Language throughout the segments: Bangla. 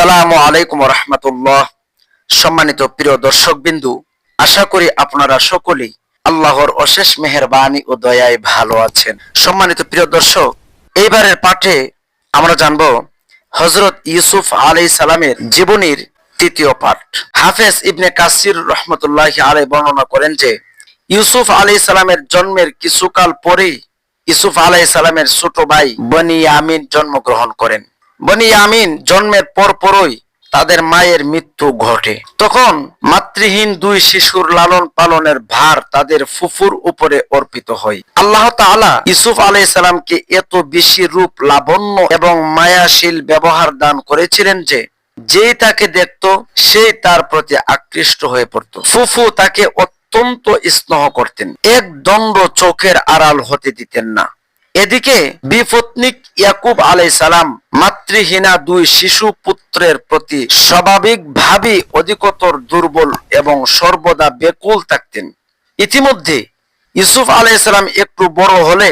আসসালামু আলাইকুম রহমতুল্লাহ। সম্মানিত প্রিয় দর্শক বিন্দু, আশা করি আপনারা সকলেই আল্লাহর অশেষ মেহেরবানি ও দয়ায় ভালো আছেন। সম্মানিত প্রিয় দর্শক, এইবারের পাঠে আমরা জানব হযরত ইউসুফ আলাইহিস সালামের জীবনীর তৃতীয় পাঠ। হাফেজ ইবনে কাসির রহমতুল্লাহি আলাইহি বর্ণনা করেন যে ইউসুফ আলাইহিস সালামের জন্মের কিছুকাল পরেই ইউসুফ আলাইহিস সালামের ছোট ভাই বনিয়ামিন জন্মগ্রহণ করেন। বনিয়ামিন জন্মের পরপরই তাদের মায়ের মৃত্যু ঘটে। তখন মাতৃহীন দুই শিশুর লালন পালনের ভার তাদের ফুফুর উপরে অর্পিত হয়। আল্লাহ তাআলা ইউসুফ আলাইহিস সালামকে এত বেশি রূপ লাবণ্য এবং মায়াশীল ব্যবহার দান করেছিলেন যে যেই তাকে দেখত সেই তার প্রতি আকৃষ্ট হয়ে পড়ত। ফুফু তাকে অত্যন্ত স্নেহ করতেন, এক দণ্ড চোখের আড়াল হতে দিতেন না। এদিকে বিপত্নিক ইয়াকুব আলাইহিস সালাম মাতৃহীনা দুই শিশু পুত্রের প্রতি স্বাভাবিকভাবেই অধিকতর দুর্বল এবং সর্বদা ব্যাকুল থাকতেন। ইতিমধ্যে ইউসুফ আলাইহিস সালাম একটু বড় হলে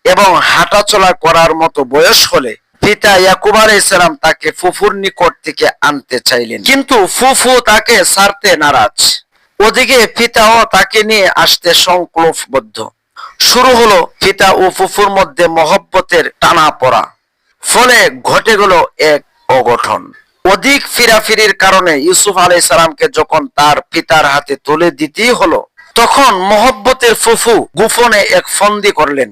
এবং হাঁটাচলা করার মতো বয়স হলে পিতা ইয়াকুব আলাইহিস সালাম তাকে ফুফুর নিকট থেকে আনতে চাইলেন, কিন্তু ফুফু তাকে ছাড়তে নারাজ। ওদিকে পিতাও তাকে নিয়ে আসতে সংকল্পবদ্ধ। শুরু হলো পিতা ও ফুফুর মধ্যে মহব্বতের টানাপোড়া। ফলে ঘটে গেল এক অঘটন। অধিক ফিরাফিরির কারণে ইউসুফ আলাইহিস সালামকে যখন তার পিতার হাতে তুলে দিতেই হলো, তখন মহব্বতের ফুফু গোপনে এক ফন্দি করলেন।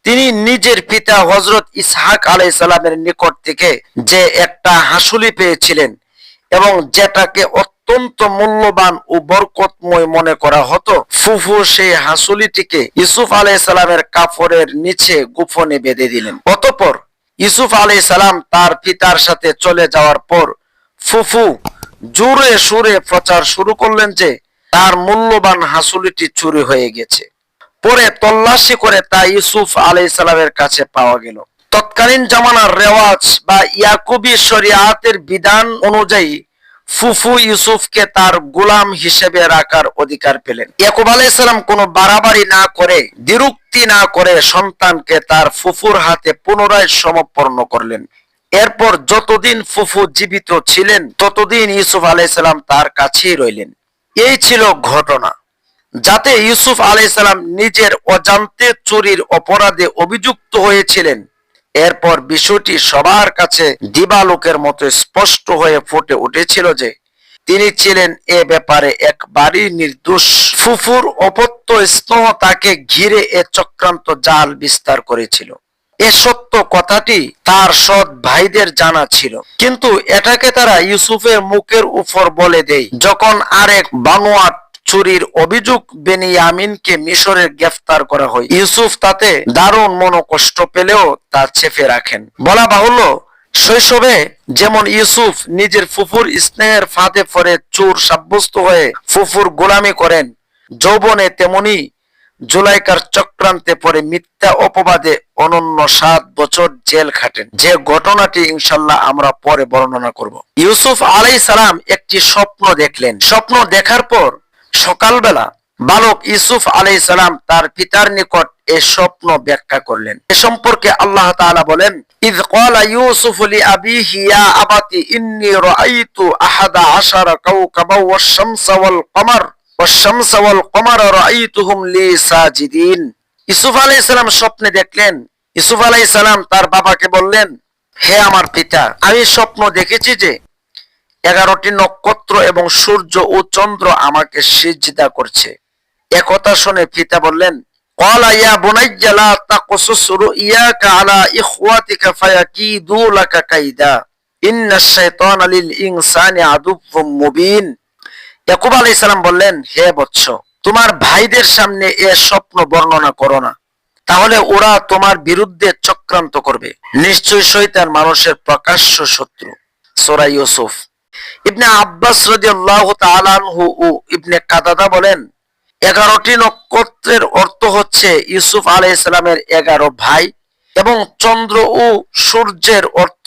তিনি নিজের পিতা হযরত ইসহাক আলাইহিস সালামের নিকট থেকে যে একটা হাসুলি পেয়েছিলেন এবং যেটাকে অত্যন্ত মূল্যবান ও বরকতময় মনে করা হতো, ফুফু সেই হাসুলিটিকে ইউসুফ আলাইহিস সালামের কাপড়ের নিচে গোপনে বেঁধে দিলেন। অতঃপর ইউসুফ আলাইহিস সালাম তার পিতার সাথে চলে যাওয়ার পর ফুফু জোরে সুরে প্রচার শুরু করলেন যে তার মূল্যবান হাসুলিটি চুরি হয়ে গেছে। পরে তল্লাশি করে তা ইউসুফ আলাইহিস সালামের কাছে পাওয়া গেল। তৎকালীন জামানার রেওয়াজ বা ইয়াকুবী শরিয়াতের বিধান অনুযায়ী ফুফু ইউসুফকে তার গোলাম হিসেবে রাখার অধিকার পেলেন। ইয়াকুব আলাইহিস সালাম কোনো বাড়াবাড়ি না করে, দ্বিরুক্তি না করে সন্তানকে তার ফুফুর হাতে পুনরায় সমর্পণ করলেন। এরপর যতদিন ফুফু জীবিত ছিলেন ততদিন ইউসুফ আলাইহিস সালাম তার কাছেই রইলেন। এই ছিল ঘটনা, যাতে ইউসুফ আলাইহিস সালাম নিজের অজান্তে চুরির অপরাধে অভিযুক্ত হয়েছিলেন। এরপর বিষয়টি সবার কাছে দিবালোকের মতো স্পষ্ট হয়ে ফুটে উঠেছিল যে তিনি ছিলেন এ ব্যাপারে একবারই নির্দোষ। ফুফুর অপত্য স্নেহ তাকে ঘিরে এ চক্রান্ত জাল বিস্তার করেছিল। এ সত্য কথাটি তার সৎ ভাইদের জানা ছিল, কিন্তু এটাকে তারা ইউসুফের মুখের উপর বলে দেয়। যখন আরেক বানোয়াট চুরির অভিযোগ বেনিয়ামিনকে মিশরে গ্রেফতার করা হয়, ইউসুফ তাতে দারুণ মনোকষ্ট পেলেও তা চেপে রাখেন। বলা বাহুল্য, শৈশবে যেমন ইউসুফ নিজের ফুফুর স্নেহের ফাঁদে পড়ে চোর সাব্যস্ত হয়ে ফুফুর গোলামি করেন, যৌবনে তেমনি জুলাইকার চক্রান্তে পড়ে মিথ্যা অপবাদে অনন্য 7 বছর জেল খাটেন, যে ঘটনাটি ইনশাআল্লাহ আমরা পরে বর্ণনা করব। ইউসুফ আলাইহিস সালাম একটি স্বপ্ন দেখলেন। স্বপ্ন দেখার পর সকালবেলা বালক ইউসুফ আলাইহিস সালাম তার পিতার নিকট এই স্বপ্ন ব্যাখ্যা করলেন। এ সম্পর্কে আল্লাহ তাআলা বলেন, ইয ক্বালা ইউসুফ লিআবিহি ইয়া আবাতি ইন্নী রাআইতু আহাদা আশারা কাওকাবা ওয়াশ-শামসা ওয়াল কমারা রাআইতুহুম লি সাজিদিন। ইউসুফ আলাইহিস সালাম স্বপ্নে দেখলেন। ইউসুফ আলাইহিস সালাম তার বাবাকে বললেন, হে আমার পিতা, আমি স্বপ্ন দেখেছি যে 11টি নক্ষত্র এবং সূর্য ও চন্দ্র আমাকে সিজদা করছে। একথা শুনে পিতা বললেন, ক্বালা ইয়া বুনাইয়া লা তাকসুস রুইয়াকা আলা ইখওয়াতিকা ফায়াকিদু লাকা কাইদা ইন্নাশ শাইতানা লিল ইনসানি আদুউম মুবিন। ইয়াকুব আলাইহিস সালাম বললেন, হে বৎস, তোমার ভাইদের সামনে এ স্বপ্ন বর্ণনা করো না, তাহলে ওরা তোমার বিরুদ্ধে চক্রান্ত করবে। নিশ্চয়ই শয়তান মানুষের প্রকাশ্য শত্রু। সূরা ইউসুফ। ইবনে আব্বাস রাদিয়াল্লাহু তাআলা আনহু ও ইবনে কাতাদা বলেন, 11টি নক্ষত্রের অর্থ হচ্ছে ইউসুফ আলাইহিস সালামের 11 ভাই এবং চন্দ্র ও সূর্যের অর্থ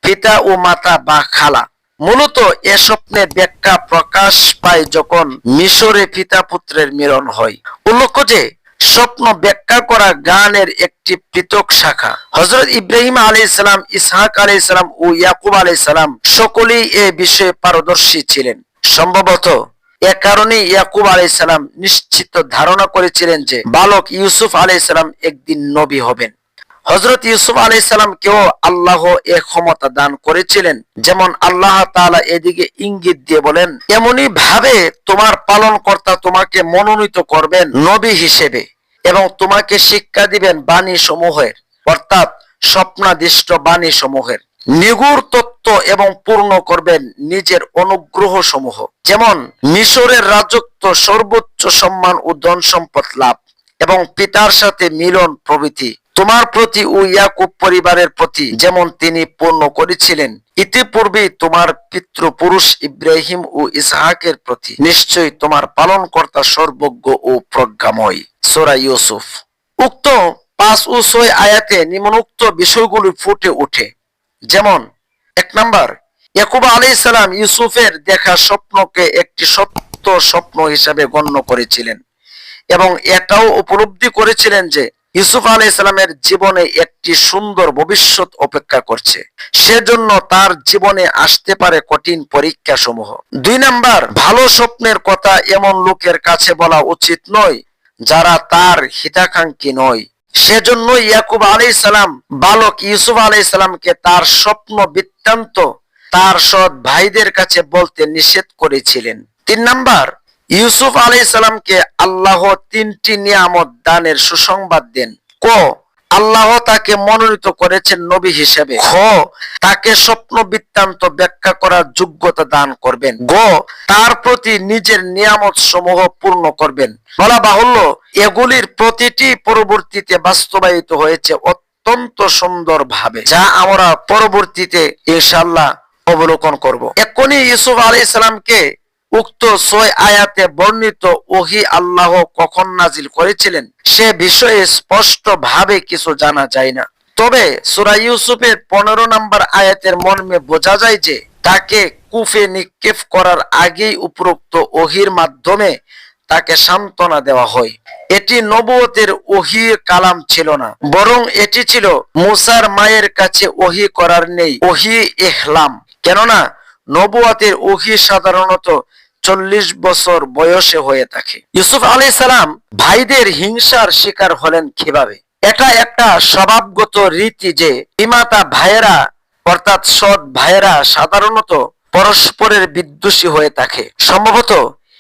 পিতা ও মাতা বা খালা। মূলত এ স্বপ্নের ব্যাখ্যা প্রকাশ পায় যখন মিশরে পিতা পুত্রের মিলন হয়। উল্লেখ্য যে স্বপ্ন ব্যাখ্যা করা জ্ঞানের একটি পৃথক শাখা। হযরত ইব্রাহিম আলাইহিস সালাম, ইসহাক আলাইহিস সালাম ও ইয়াকুব আলাইহিস সালাম সকলেই এ বিষয়ে পারদর্শী ছিলেন। সম্ভবত এ কারণে ইয়াকুব আলাইহিস সালাম নিশ্চিত ধারণা করেছিলেন যে বালক ইউসুফ আলাইহিস সালাম একদিন নবী হবেন। হযরত ইউসুফ আলাইহিস সালামকেও আল্লাহ এ ক্ষমতা দান করেছিলেন, যেমন আল্লাহ তাআলা এদিকে ইঙ্গিত দিয়ে বলেন, এমনি ভাবে তোমার পালনকর্তা তোমাকে মনোনীত করবেন নবী হিসেবে এবং তোমাকে শিক্ষা দিবেন বাণী সমূহের, অর্থাৎ স্বপ্নাদিষ্ট বাণী সমূহের নিগুড় তত্ত্ব এবং পূর্ণ করবেন নিজের অনুগ্রহ সমূহ, যেমন মিশরের রাজত্ব, সর্বোচ্চ সম্মান ও ধন সম্পদ লাভ এবং পিতার সাথে মিলন প্রভৃতি তোমার প্রতি ও ইয়াকুব পরিবারের প্রতি যেমন তিনি পূর্ণ করেছিলেন ইতিপূর্বে তোমার পিতৃপুরুষ ইব্রাহিম ও ইসহাকের প্রতি। নিশ্চয়ই তোমার পালনকর্তা সর্বজ্ঞ ও প্রজ্ঞাময়। সূরা ইউসুফ। উক্ত 5 ও 6 আয়াতে নিম্নোক্ত বিষয়গুলি ফুটে ওঠে, যেমন 1 নাম্বার, ইয়াকুব আলাইহিস সালাম ইউসুফের দেখা স্বপ্নকে একটি সত্য স্বপ্ন হিসাবে গণ্য করেছিলেন এবং এটাও উপলব্ধি করেছিলেন যে ইউসুফ আলাইহিস সালামের জীবনে একটি সুন্দর ভবিষ্যৎ অপেক্ষা করছে, সেজন্য তার জীবনে আসতে পারে কঠিন পরীক্ষা সমূহ। 2 নাম্বার, ভালো স্বপ্নের কথা এমন লোকের কাছে বলা উচিত নয় যারা তার হিতাকাঙ্ক্ষী নয়। সেজন্য ইয়াকুব আলাইহিস সালাম বালক ইউসুফ আলাইহিস সালামকে তার স্বপ্ন বৃত্তান্ত তার সৎ ভাইদের কাছে বলতে নিষেধ করেছিলেন। 3 নাম্বার, ইউসুফ আলাইহিস সালামকে আল্লাহ 3টি নিয়ামত দানের সুসংবাদ দেন। ক, আল্লাহ তাকে মনোনীত করেছেন নবী হিসেবে। খ, তাকে স্বপ্ন বৃত্তান্ত ব্যাখ্যা করার যোগ্যতা দান করবেন। গ, তার প্রতি নিজের নিয়ামত সমূহ পূর্ণ করবেন। বলা বাহুল্য এগুলির প্রতিটি পরবর্তীতে বাস্তবায়িত হয়েছে অত্যন্ত সুন্দর ভাবে, যা আমরা পরবর্তীতে ইনশাআল্লাহ অবলোকন করব। এক্ষুনি ইউসুফ আলাইহিস সালামকে উক্ত 6 আয়াতে বর্ণিত ওহী আল্লাহ কখন নাজিল করেছিলেন সে বিষয়ে স্পষ্ট ভাবে কিছু জানা যায় না। তবে সূরা ইউসুফের 15 নম্বর আয়াতের মর্মে বোঝা যায় যে তাকে কুফে নিক্ষেপ করার আগেই উপরোক্ত ওহীর মাধ্যমে তাকে সান্ত্বনা দেওয়া হয়। এটি নবুয়তের ওহী কালাম ছিল না, বরং এটি ছিল মুসার মায়ের কাছে ওহী করার নেই ওহী ইহলাম। কেননা নবুয়তের ওহী সাধারণত 40 বছর বয়সে হয়ে থাকে। ইউসুফ আলাইহিস সালাম ভাইদের হিংসার শিকার হলেন কিভাবে? এটা একটা স্বভাবগত রীতি যে পিমাতা ভাইয়েরা অর্থাৎ সৎ ভাইয়েরা সাধারণত পরস্পরের বিদ্বেষী হয়ে থাকে। সম্ভবত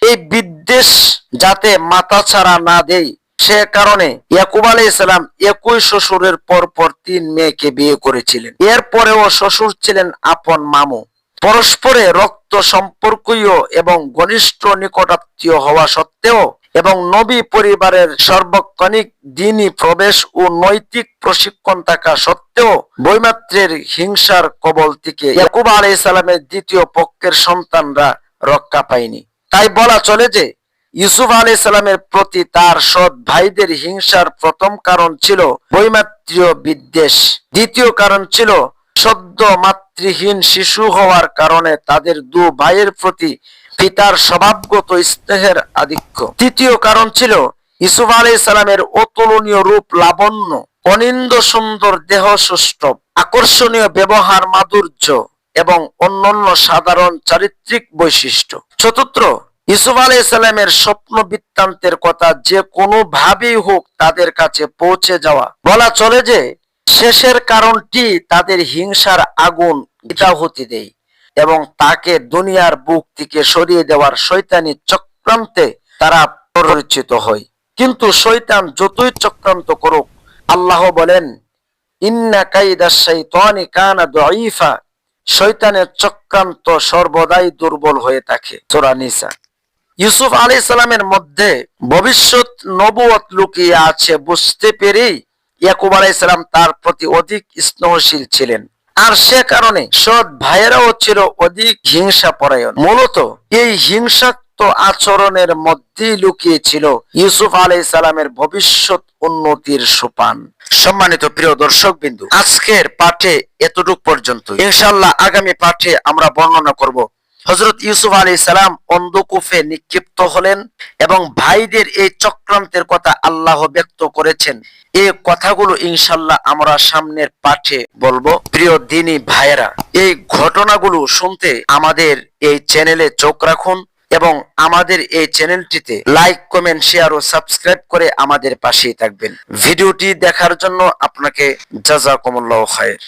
এই বিদ্বেষ যাতে মাথাছাড়া না দেয় সে কারণে ইয়াকুব আলাইহিস সালাম একই শ্বশুরের পরপর 3 মেয়েকে বিয়ে করেছিলেন। এরপরেও শ্বশুর ছিলেন আপন মামু। পরস্পরে রক্ত সম্পর্কীয় এবং ঘনিষ্ঠ নিকটাত্মীয় হওয়া সত্ত্বেও এবং নবী পরিবারের সার্বক্ষণিক দ্বীনি প্রবেশ ও নৈতিক প্রশিক্ষণ থাকা সত্ত্বেও বৈমাত্রের হিংসার কবল থেকে ইয়াকুব আলাইহিস সালামের দ্বিতীয় পক্ষের সন্তানরা রক্ষা পায়নি। তাই বলা চলে যে ইউসুফ আলাইহিস সালামের প্রতি তার সৎ ভাইদের হিংসার প্রথম কারণ ছিল বৈমাত্রীয় বিদ্বেষ, দ্বিতীয় কারণ ছিল সদ্য মাতৃহীন শিশু হওয়ার কারণে তাদের 2 ভাইয়ের প্রতি পিতার স্বভাবগত স্নেহের আধিক্য, তৃতীয় কারণ ছিল ইউসুফ আলাইহিস সালামের অতুলনীয় রূপ লাবণ্য, অনিন্দ্য সুন্দর দেহ সুষ্ঠব, আকর্ষণীয় ব্যবহার মাধুর্য এবং অন্যান্য সাধারণ চারিত্রিক বৈশিষ্ট্য। চতুর্থ, ইউসুফ আলাইহিস সালামের স্বপ্ন বৃত্তান্তের কথা যে কোনো ভাবেই হোক তাদের কাছে পৌঁছে যাওয়া। বলা চলে যে শেষের কারণটি তাদের হিংসার আগুন ইতাহুতি দেয় এবং তাকে দুনিয়ার বুক থেকে সরিয়ে দেওয়ার শয়তানি চক্রান্তে তারা প্ররোচিত হয়। কিন্তু শয়তান যতই চক্রান্ত করুক, আল্লাহ বলেন ইন্না কাইদাশ শাইতানি কানা দাঈফা, শয়তানের চক্রান্ত সর্বদাই দুর্বল হয়ে থাকে। সূরা নিসা। ইউসুফ আলাইহিস সালামের মধ্যে ভবিষ্যৎ নবুয়ত লুকিয়ে আছে বুঝতে পেরেই ইয়াকুব আলাইহিস সালাম তার প্রতি অধিক স্নেহশীল ছিলেন, আর সে কারণে সৎ ভাইয়েরাও ছিল অধিক হিংসাপরায়ণ। মূলত এই হিংসাত্মক আচরণের মধ্যেই লুকিয়ে ছিল ইউসুফ আলাইহিস সালামের ভবিষ্যৎ উন্নতির সোপান। সম্মানিত প্রিয় দর্শক বিন্দু, আজকের পাঠে এতটুক পর্যন্ত। ইনশাআল্লাহ আগামী পাঠে আমরা বর্ণনা করব হযরত ইউসুফ আলাইহিস সালাম অন্ধকূপে নিক্ষিপ্ত হলেন এবং ভাইদের এই চক্রান্তের কথা আল্লাহ ব্যক্ত করেছেন। এই কথাগুলো ইনশাআল্লাহ আমরা সামনের পাঠে বলবো। প্রিয় দ্বীনী ভাইয়েরা, এই ঘটনাগুলো শুনতে আমাদের এই চ্যানেলে চোখ রাখুন এবং আমাদের এই চ্যানেলটিতে লাইক, কমেন্ট, শেয়ার ও সাবস্ক্রাইব করে আমাদের পাশেই থাকবেন। ভিডিওটি দেখার জন্য আপনাকে জাযাকুমুল্লাহু খায়র।